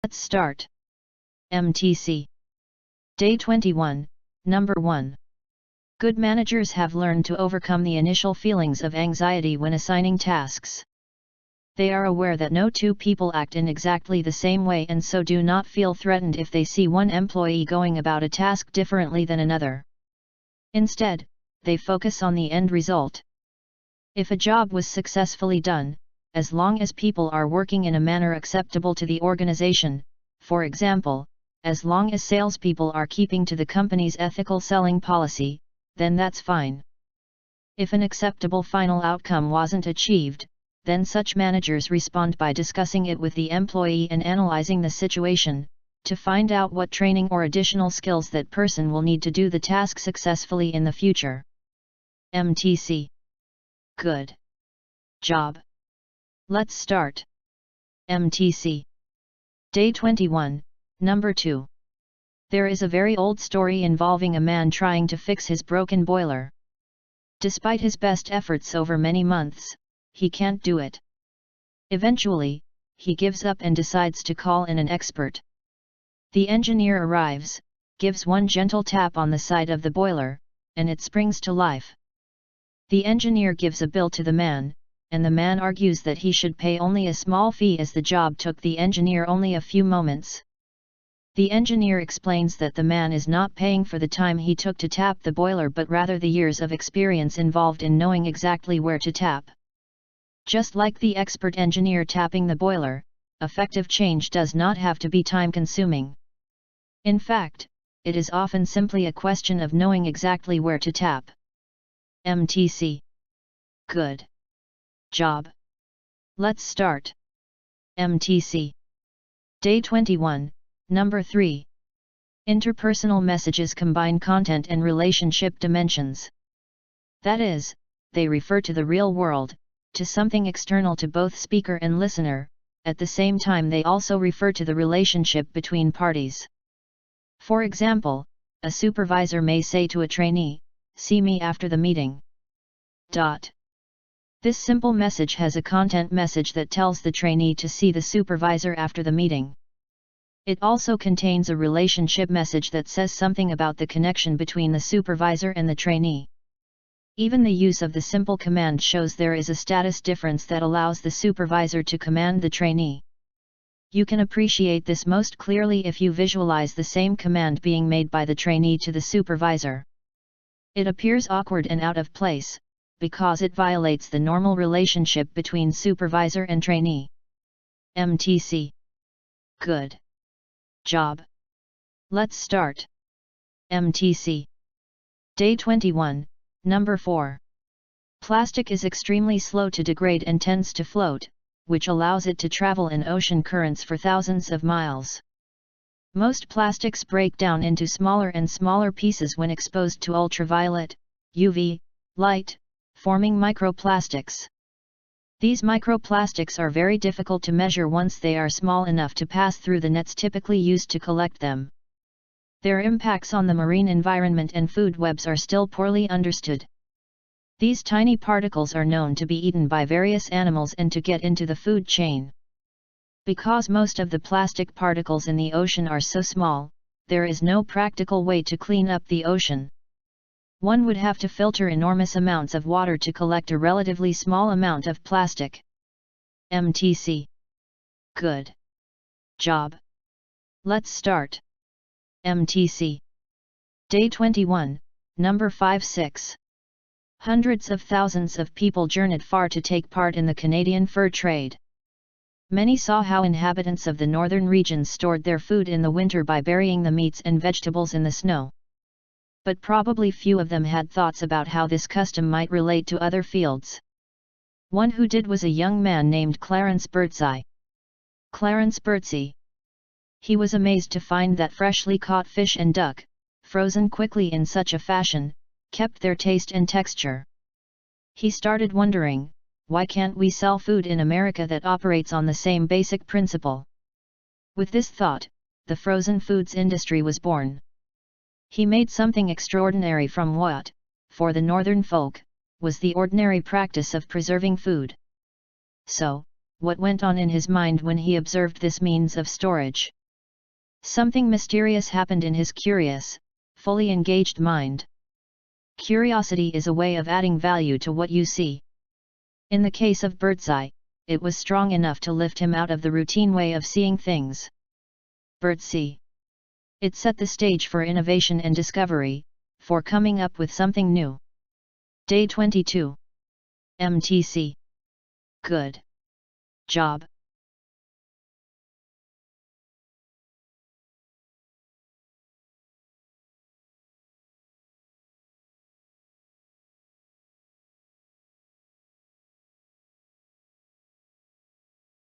Let's start. MTC. Day 21, Number 1. Good managers have learned to overcome the initial feelings of anxiety when assigning tasks. They are aware that no two people act in exactly the same way and so do not feel threatened if they see one employee going about a task differently than another. Instead, they focus on the end result. If a job was successfully done, as long as people are working in a manner acceptable to the organization, for example, as long as salespeople are keeping to the company's ethical selling policy, then that's fine. If an acceptable final outcome wasn't achieved, then such managers respond by discussing it with the employee and analyzing the situation, to find out what training or additional skills that person will need to do the task successfully in the future. MTC. Good job. Let's start. MTC. Day 21, Number 2. There is a very old story involving a man trying to fix his broken boiler. Despite his best efforts over many months, he can't do it. Eventually, he gives up and decides to call in an expert. The engineer arrives, gives one gentle tap on the side of the boiler, and it springs to life. The engineer gives a bill to the man, and the man argues that he should pay only a small fee as the job took the engineer only a few moments. The engineer explains that the man is not paying for the time he took to tap the boiler but rather the years of experience involved in knowing exactly where to tap. Just like the expert engineer tapping the boiler, effective change does not have to be time-consuming. In fact, it is often simply a question of knowing exactly where to tap. MTC. Good job. Let's start. MTC. Day 21, Number 3. Interpersonal messages combine content and relationship dimensions. That is, they refer to the real world, to something external to both speaker and listener, at the same time they also refer to the relationship between parties. For example, a supervisor may say to a trainee, "See me after the meeting." This simple message has a content message that tells the trainee to see the supervisor after the meeting. It also contains a relationship message that says something about the connection between the supervisor and the trainee. Even the use of the simple command shows there is a status difference that allows the supervisor to command the trainee. You can appreciate this most clearly if you visualize the same command being made by the trainee to the supervisor. It appears awkward and out of place, because it violates the normal relationship between supervisor and trainee. MTC. Good job. Let's start. MTC. Day 21, Number 4. Plastic is extremely slow to degrade and tends to float, which allows it to travel in ocean currents for thousands of miles. Most plastics break down into smaller and smaller pieces when exposed to ultraviolet, UV, light, forming microplastics. These microplastics are very difficult to measure once they are small enough to pass through the nets typically used to collect them. Their impacts on the marine environment and food webs are still poorly understood. These tiny particles are known to be eaten by various animals and to get into the food chain. Because most of the plastic particles in the ocean are so small, there is no practical way to clean up the ocean. One would have to filter enormous amounts of water to collect a relatively small amount of plastic. MTC. Good job. Let's start. MTC. Day 21, Number 5-6. Hundreds of thousands of people journeyed far to take part in the Canadian fur trade. Many saw how inhabitants of the northern regions stored their food in the winter by burying the meats and vegetables in the snow. But probably few of them had thoughts about how this custom might relate to other fields. One who did was a young man named Clarence Birdseye. Clarence Birdseye. He was amazed to find that freshly caught fish and duck, frozen quickly in such a fashion, kept their taste and texture. He started wondering, why can't we sell food in America that operates on the same basic principle? With this thought, the frozen foods industry was born. He made something extraordinary from what, for the northern folk, was the ordinary practice of preserving food. So, what went on in his mind when he observed this means of storage? Something mysterious happened in his curious, fully engaged mind. Curiosity is a way of adding value to what you see. In the case of Birdseye, it was strong enough to lift him out of the routine way of seeing things. Birdseye. It set the stage for innovation and discovery, for coming up with something new. Day 22. MTC. Good job.